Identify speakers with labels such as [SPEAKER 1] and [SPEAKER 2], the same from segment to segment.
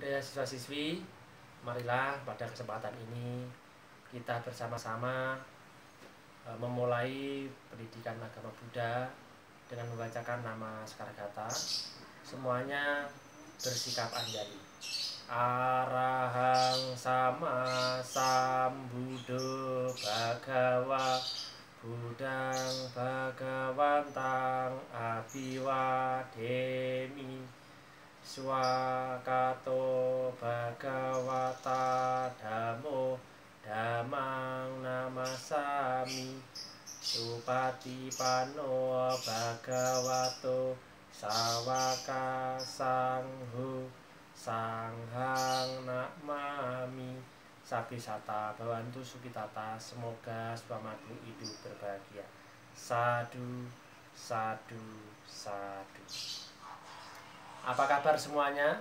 [SPEAKER 1] Budaya siswa-siswi, marilah pada kesempatan ini kita bersama-sama memulai pendidikan agama Buddha dengan membacakan nama Sekaragata. Semuanya bersikap anjali. Arahang sama sambuddho bhagawa Budang bhagawantang abiwademi Swakato bhagawata dhammo dhammang namasami Supatipanno bhagavato sawaka sangho sanghang namami. Sabisata bawantu sukitata, semoga Swamadu hidup berbahagia. Sadu, sadu, sadu. Apa kabar semuanya?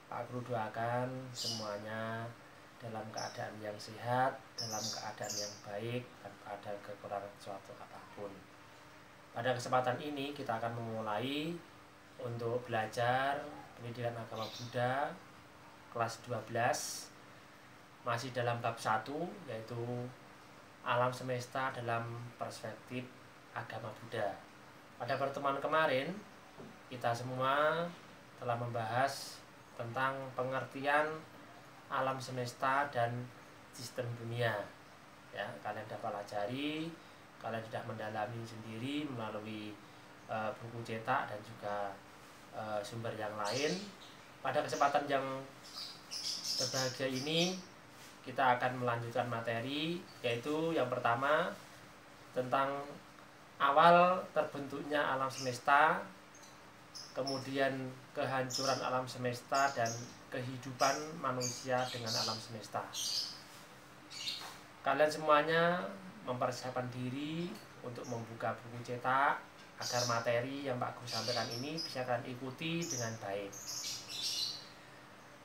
[SPEAKER 1] Pak Guru doakan semuanya dalam keadaan yang sehat, dalam keadaan yang baik, tanpa ada kekurangan suatu apapun. Pada kesempatan ini kita akan memulai untuk belajar pendidikan agama Buddha kelas 12, masih dalam bab 1, yaitu alam semesta dalam perspektif agama Buddha. Pada pertemuan kemarin kita semua telah membahas tentang pengertian alam semesta dan sistem dunia. Ya, kalian dapat pelajari, kalian sudah mendalami sendiri melalui buku cetak dan juga sumber yang lain. Pada kesempatan yang berbahagia ini kita akan melanjutkan materi, yaitu yang pertama tentang awal terbentuknya alam semesta, kemudian kehancuran alam semesta dan kehidupan manusia dengan alam semesta. Kalian semuanya mempersiapkan diri untuk membuka buku cetak agar materi yang Pak Guru sampaikan ini bisa kalian ikuti dengan baik.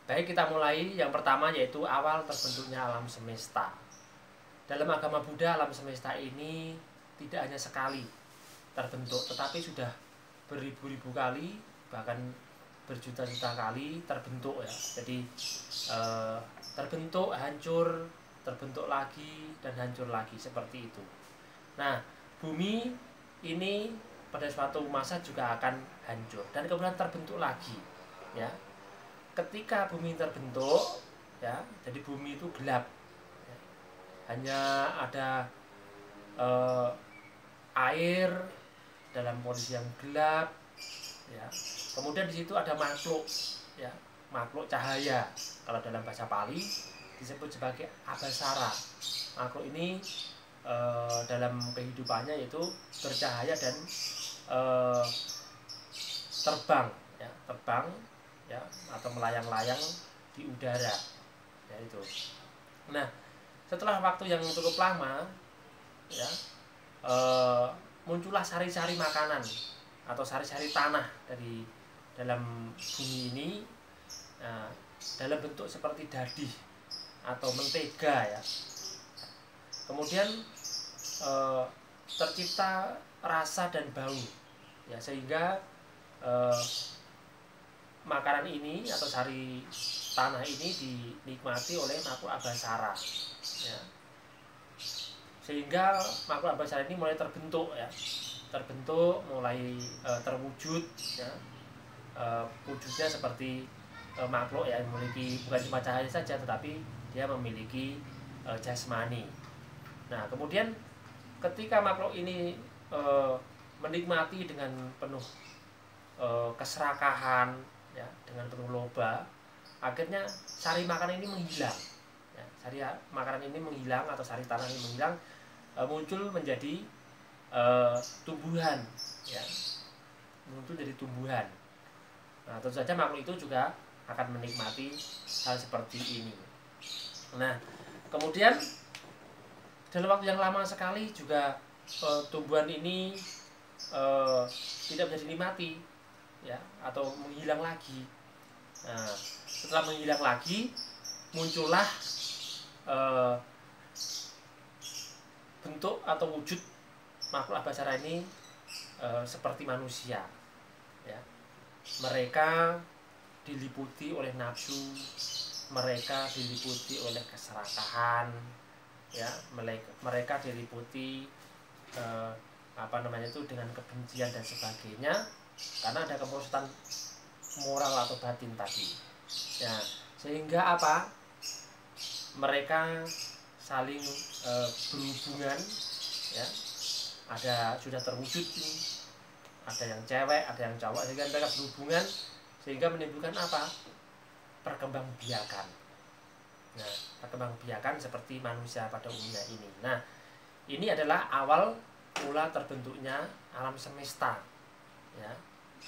[SPEAKER 1] Baik, kita mulai. Yang pertama yaitu awal terbentuknya alam semesta. Dalam agama Buddha, alam semesta ini tidak hanya sekali terbentuk, tetapi sudah beribu-ribu kali, bahkan berjuta-juta kali terbentuk ya. Jadi terbentuk, hancur, terbentuk lagi, dan hancur lagi, seperti itu. Nah, bumi ini pada suatu masa juga akan hancur dan kemudian terbentuk lagi ya. Ketika bumi terbentuk ya, jadi bumi itu gelap ya. Hanya ada air dalam kondisi yang gelap ya. Kemudian di situ ada makhluk ya, makhluk cahaya. Kalau dalam bahasa Pali disebut sebagai abasara. Makhluk ini dalam kehidupannya yaitu bercahaya dan terbang ya, terbang ya, atau melayang-layang di udara ya, itu. Nah, setelah waktu yang cukup lama ya, muncullah sari-sari makanan atau sari-sari tanah dari dalam bumi ini, dalam bentuk seperti dadih atau mentega ya. Kemudian tercipta rasa dan bau ya, sehingga makanan ini atau sari tanah ini dinikmati oleh makhluk abasara ya. Sehingga makhluk abasara ini mulai terbentuk ya, mulai terwujud ya. Wujudnya seperti makhluk yang memiliki bukan cuma cahaya saja, tetapi dia memiliki jasmani. Nah, kemudian ketika makhluk ini menikmati dengan penuh keserakahan ya, dengan penuh loba, akhirnya sari makanan ini menghilang ya, sari makanan ini menghilang atau sari tanah ini menghilang, muncul menjadi tumbuhan ya, muncul jadi tumbuhan. Nah, tentu saja makhluk itu juga akan menikmati hal seperti ini. Nah, kemudian dalam waktu yang lama sekali juga tumbuhan ini tidak bisa dinikmati ya, atau menghilang lagi. Nah, setelah menghilang lagi, muncullah bentuk atau wujud makhluk abasara ini seperti manusia ya. Mereka diliputi oleh nafsu, mereka diliputi oleh keserakahan, ya, mereka diliputi dengan kebencian dan sebagainya, karena ada kemerosotan moral atau batin tadi. Ya, sehingga apa? Mereka saling berhubungan, ya, sudah terwujud ini, ada yang cewek, ada yang cowok, sehingga mereka berhubungan sehingga menimbulkan apa? Perkembangbiakan. Nah, perkembangbiakan seperti manusia pada umumnya ini. Nah, ini adalah awal mula terbentuknya alam semesta, ya,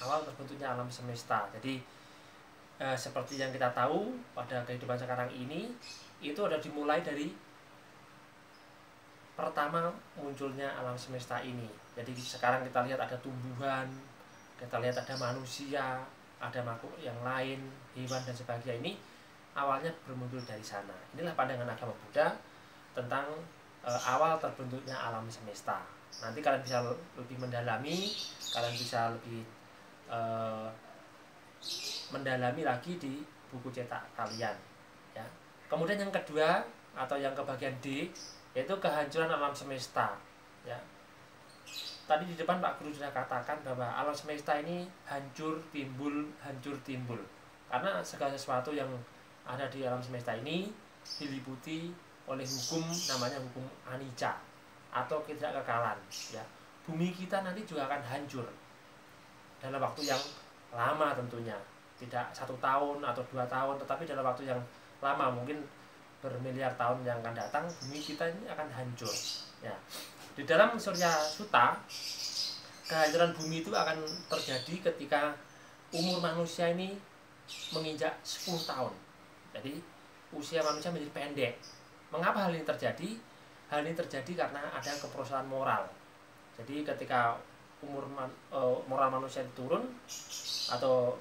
[SPEAKER 1] awal terbentuknya alam semesta. Jadi seperti yang kita tahu pada kehidupan sekarang ini, itu ada dimulai dari pertama munculnya alam semesta ini. Jadi sekarang kita lihat ada tumbuhan, kita lihat ada manusia, ada makhluk yang lain, hewan dan sebagainya, ini awalnya bermuncul dari sana. Inilah pandangan agama Buddha tentang awal terbentuknya alam semesta. Nanti kalian bisa lebih mendalami, kalian bisa lebih mendalami lagi di buku cetak kalian, ya. Kemudian yang kedua atau yang kebagian D, yaitu kehancuran alam semesta, ya. Tadi di depan Pak Guru sudah katakan bahwa alam semesta ini hancur timbul, karena segala sesuatu yang ada di alam semesta ini diliputi oleh hukum, namanya hukum anicca atau ketidakkekalan, ya. Bumi kita nanti juga akan hancur dalam waktu yang lama, tentunya tidak 1 tahun atau 2 tahun, tetapi dalam waktu yang lama, mungkin bermiliar tahun yang akan datang, bumi kita ini akan hancur, ya. Di dalam Surya Sutta, kehancuran bumi itu akan terjadi ketika umur manusia ini menginjak 10 tahun. Jadi usia manusia menjadi pendek. Mengapa hal ini terjadi? Hal ini terjadi karena ada keperosotan moral. Jadi ketika umur moral manusia turun atau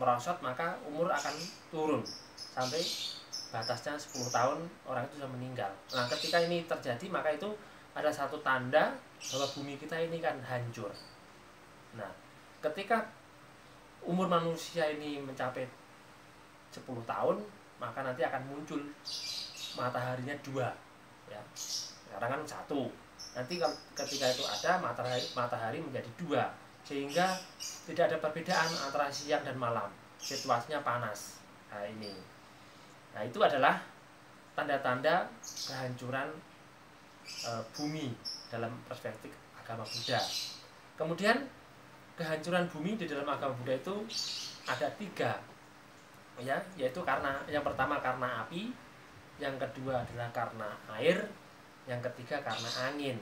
[SPEAKER 1] merosot, maka umur akan turun sampai batasnya 10 tahun orang itu sudah meninggal. Nah, ketika ini terjadi, maka itu ada satu tanda bahwa bumi kita ini kan hancur. Nah, ketika umur manusia ini mencapai 10 tahun, maka nanti akan muncul mataharinya 2, ya. Sekarang kan 1. Nanti ketika itu ada matahari menjadi 2, sehingga tidak ada perbedaan antara siang dan malam. Situasinya panas. Nah, ini. Nah, itu adalah tanda-tanda kehancuran bumi dalam perspektif agama Buddha. Kemudian kehancuran bumi di dalam agama Buddha itu ada 3, ya, yaitu karena yang pertama karena api, yang kedua adalah karena air, yang ketiga karena angin.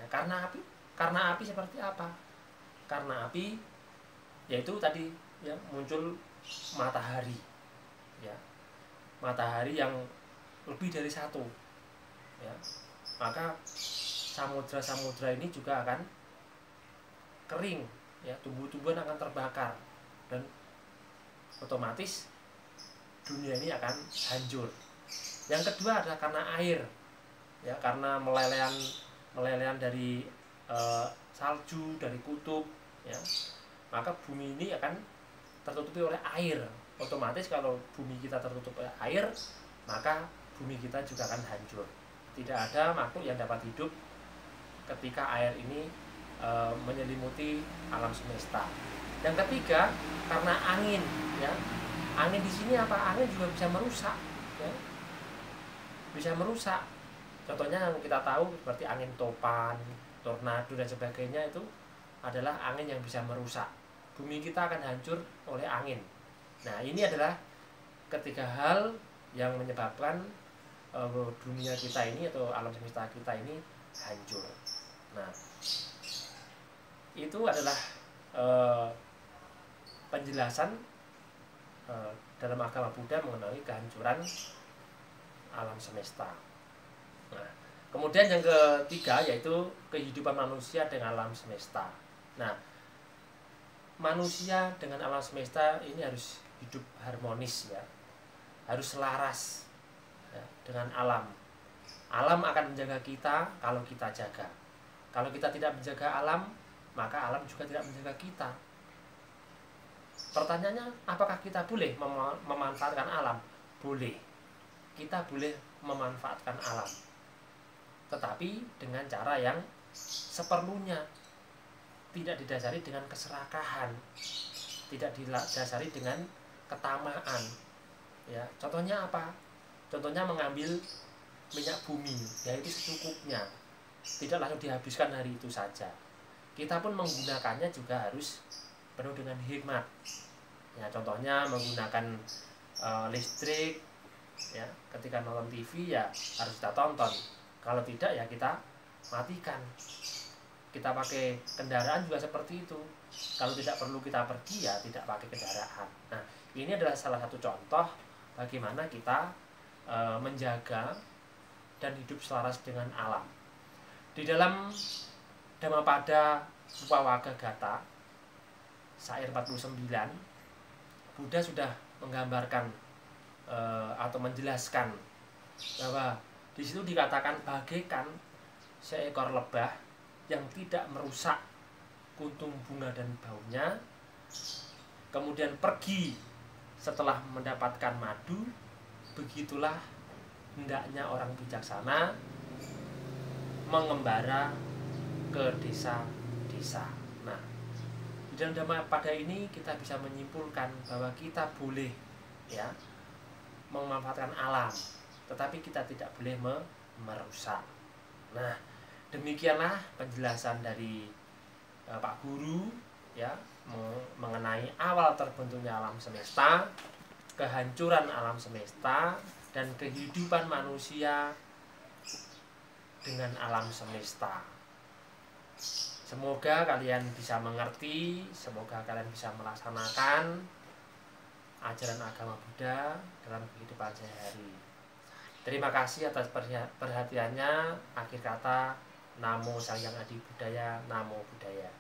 [SPEAKER 1] Nah, karena api seperti apa? Karena api yaitu tadi, ya, muncul matahari, ya, matahari yang lebih dari 1, ya. Maka samudra-samudra ini juga akan kering, ya, tumbuh-tumbuhan akan terbakar, dan otomatis dunia ini akan hancur. Yang kedua adalah karena air, ya, karena melelean dari salju, dari kutub, ya, maka bumi ini akan tertutupi oleh air. Otomatis kalau bumi kita tertutup oleh air, maka bumi kita juga akan hancur. Tidak ada makhluk yang dapat hidup ketika air ini menyelimuti alam semesta. Yang ketiga karena angin, ya. Angin di sini apa? Angin juga bisa merusak, ya. Bisa merusak. Contohnya yang kita tahu seperti angin topan, tornado dan sebagainya, itu adalah angin yang bisa merusak. Bumi kita akan hancur oleh angin. Nah, ini adalah ketiga hal yang menyebabkan dunia kita ini atau alam semesta kita ini hancur. Nah, itu adalah penjelasan dalam agama Buddha mengenai kehancuran alam semesta. Nah, kemudian yang ketiga yaitu kehidupan manusia dengan alam semesta. Nah, manusia dengan alam semesta ini harus hidup harmonis, ya, harus selaras, ya, dengan alam. Alam akan menjaga kita kalau kita jaga. Kalau kita tidak menjaga alam, maka alam juga tidak menjaga kita. Pertanyaannya, apakah kita boleh memanfaatkan alam? Boleh. Kita boleh memanfaatkan alam, tetapi dengan cara yang seperlunya, tidak didasari dengan keserakahan, tidak didasari dengan ketamaan. Ya, contohnya apa? Contohnya mengambil minyak bumi, yaitu secukupnya, tidak langsung dihabiskan hari itu saja. Kita pun menggunakannya juga harus penuh dengan hikmat. Ya, contohnya menggunakan listrik, ya, ketika nonton TV ya harus kita tonton. Kalau tidak ya kita matikan. Kita pakai kendaraan juga seperti itu. Kalau tidak perlu kita pergi ya tidak pakai kendaraan. Nah, ini adalah salah satu contoh bagaimana kita menjaga dan hidup selaras dengan alam. Di dalam Dhammapada Upawagagata syair 49, Buddha sudah menggambarkan atau menjelaskan bahwa di situ dikatakan bagaikan seekor lebah yang tidak merusak kuntum bunga dan baunya, kemudian pergi setelah mendapatkan madu, begitulah hendaknya orang bijaksana mengembara ke desa-desa. Nah, di dalam Dhammapada ini kita bisa menyimpulkan bahwa kita boleh ya memanfaatkan alam, tetapi kita tidak boleh merusak. Nah, demikianlah penjelasan dari Pak Guru ya mengenai awal terbentuknya alam semesta, kehancuran alam semesta, dan kehidupan manusia dengan alam semesta. Semoga kalian bisa mengerti, semoga kalian bisa melaksanakan ajaran agama Buddha dalam kehidupan sehari-hari. Terima kasih atas perhatiannya. Akhir kata, Namo Sang Hyang Adi Budaya, Namo Buddhaya.